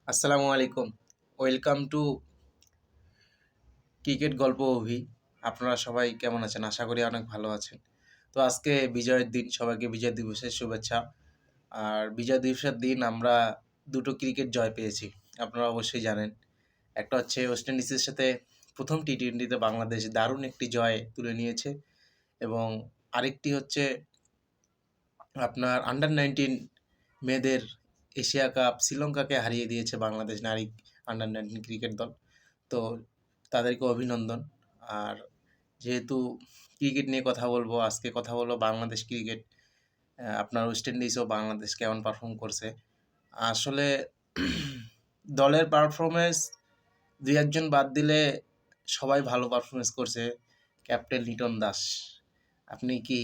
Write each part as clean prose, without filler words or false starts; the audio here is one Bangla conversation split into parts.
আসসালামু আলাইকুম। ওয়েলকাম টু ক্রিকেট গল্প অভি। আপনারা সবাই কেমন আছেন? আশা করি অনেক ভালো আছেন। তো আজকে বিজয়ের দিন, সবাইকে বিজয় দিবসের শুভেচ্ছা। আর বিজয় দিবসের দিন আমরা দুটো ক্রিকেট জয় পেয়েছি। আপনারা অবশ্যই জানেন। একটা হচ্ছে ওয়েস্ট ইন্ডিজের সাথে প্রথম টি-টোয়েন্টিতে বাংলাদেশ দারুণ একটি জয় তুলে নিয়েছে এবং আরেকটি হচ্ছে আপনার আন্ডার-19 মেয়েদের এশিয়া কাপ শ্রীলঙ্কাকে হারিয়ে দিয়েছে বাংলাদেশ নারী আন্ডার-19 ক্রিকেট দল। তো তাদেরকে অভিনন্দন। আর যেহেতু ক্রিকেট নিয়ে কথা বলবো, আজকে কথা বলবো বাংলাদেশ ক্রিকেট। আপনার ওয়েস্ট ইন্ডিজও বাংলাদেশ কেমন পারফর্ম করছে। আসলে দলের পারফরম্যান্স ২-১ জন বাদ দিলে সবাই ভালো পারফরম্যান্স করছে। ক্যাপ্টেন লিটন দাস, আপনি কি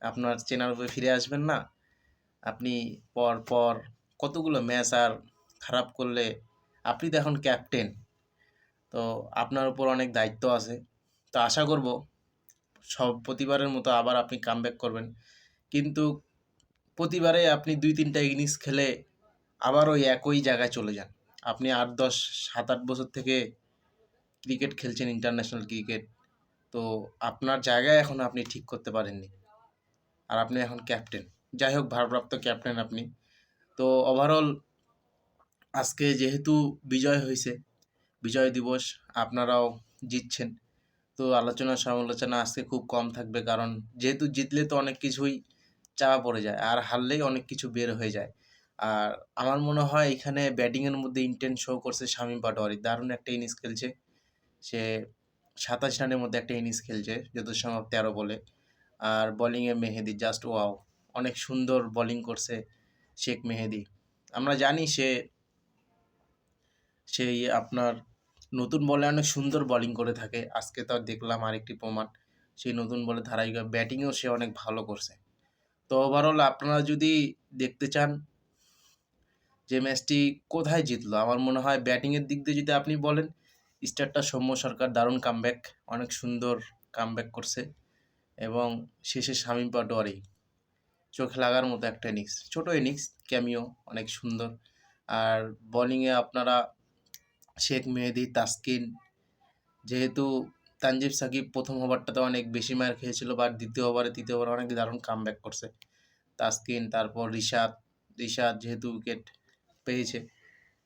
আপনার চেনার উপরে ফিরে আসবেন না? আপনি পর কতগুলো ম্যাচ আর খারাপ করলে আপনি তো এখন ক্যাপ্টেন। তো আপনার উপর অনেক দায়িত্ব আছে। তো আশা করব সব প্রতিবারের মতো আবার আপনি কামব্যাক করবেন। কিন্তু প্রতিবারে আপনি ২-৩টা ইনিংস খেলে আবার ওই একই জায়গায় চলে যান। আপনি ৮, ১০, ৭, ৮ বছর থেকে ক্রিকেট খেলছেন, ইন্টারন্যাশনাল ক্রিকেট। তো আপনার জায়গায় এখনও আপনি ঠিক করতে পারেননি। আর আপনি এখন ক্যাপ্টেন। যাই হোক, ভারপ্রাপ্ত ক্যাপ্টেন আপনি। তো ওভারঅল আজকে যেহেতু বিজয় হয়েছে, বিজয় দিবস, আপনারাও জিতছেন। তো আলোচনা সমালোচনা আজকে খুব কম থাকবে, কারণ যেহেতু জিতলে তো অনেক কিছুই চাপা পড়ে যায়, আর হারলেই অনেক কিছু বের হয়ে যায়। আর আমার মনে হয় এখানে ব্যাটিংয়ের মধ্যে ইন্টেন্ট শো করছে শামীম পাটোয়ারি। দারুণ একটা ইনিংস খেলছে সে। ২৭ রানের মধ্যে একটা ইনিংস খেলছে, যত সম্ভব ১৩ বলে। আর বোলিংয়ে মেহেদী জাস্ট ওয়াও, অনেক সুন্দর বোলিং করছে শেখ মেহেদী। আমরা জানি সেই আপনার নতুন বলে অনেক সুন্দর বোলিং করে থাকে। আজকে তো দেখলাম আরেকটি প্রমাণ, সেই নতুন বলে ধারাবাহিক ব্যাটিংয়েও সে অনেক ভালো করছে। তো ওভারঅল আপনারা যদি দেখতে চান যে ম্যাচটি কোথায় জিতলো, আমার মনে হয় ব্যাটিংয়ের দিক দিয়ে যদি আপনি বলেন, স্টার্টটা সৌম্য সরকার দারুণ কামব্যাক, অনেক সুন্দর কামব্যাক করছে। এবং শেষে শামীম পাটোয়ারি চোখে লাগার মতো একটা ইনিংস, ছোট ইনিংস, ক্যামিও অনেক সুন্দর। আর বোলিংয়ে আপনারা শেখ মেহেদী, তাসকিন, যেহেতু তানজিব সাকিব প্রথম ওভারটাতে অনেক বেশি মার খেয়েছিল, বা তৃতীয় ওভারে অনেক দারুণ কামব্যাক করছে তাসকিন। তারপর রিশাদ যেহেতু উইকেট পেয়েছে।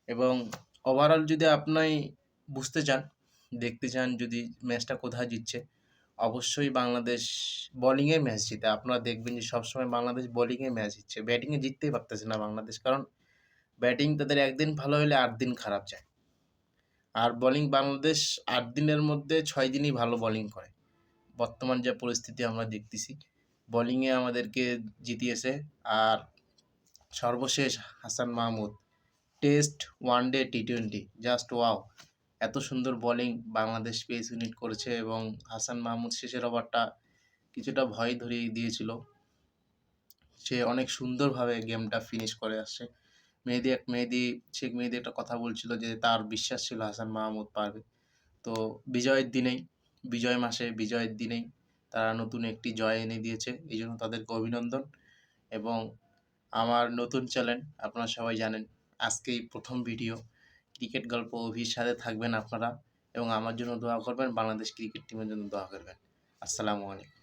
এবং ওভারঅল যদি আপনি বুঝতে চান, দেখতে চান যদি ম্যাচটা কোথায় জিতছে, অবশ্যই বাংলাদেশ বোলিংয়ে ম্যাচ জিতে। আপনারা দেখবেন যে সবসময় বাংলাদেশ বোলিংয়ে ম্যাচ জিতছে, ব্যাটিংয়ে জিততেই পারতেছে না বাংলাদেশ। কারণ ব্যাটিং তাদের একদিন ভালো হলে ৮ দিন খারাপ যায়। আর বোলিং বাংলাদেশ ৮ দিনের মধ্যে ৬ দিনই ভালো বোলিং করে। বর্তমান যে পরিস্থিতি আমরা দেখতেছি, বোলিংয়ে আমাদেরকে জিতিয়েছে। আর সর্বশেষ Hasan Mahmud, test, one day, T twenty, just wow! এত সুন্দর বোলিং বাংলাদেশ পেস ইউনিট করেছে। এবং হাসান মাহমুদ শেষের ওভারটা কিছুটা ভয় ধরিয়ে দিয়েছিল। সে অনেক সুন্দরভাবে গেমটা ফিনিশ করে আসছে। শেখ মেহেদী একটা কথা বলছিল যে তার বিশ্বাস ছিল হাসান মাহমুদ পারবে। তো বিজয়ের দিনেই, বিজয় মাসে, বিজয়ের দিনেই তারা নতুন একটি জয় এনে দিয়েছে। এই জন্য তাদেরকে অভিনন্দন। এবং আমার নতুন চ্যানেল, আপনারা সবাই জানেন, আজকেই প্রথম ভিডিও। ক্রিকেট গল্প অভির সাথে থাকবেন আপনারা, এবং আমার জন্য দোয়া করবেন, বাংলাদেশ ক্রিকেট টিমের জন্য দোয়া করবেন। আসসালামু আলাইকুম।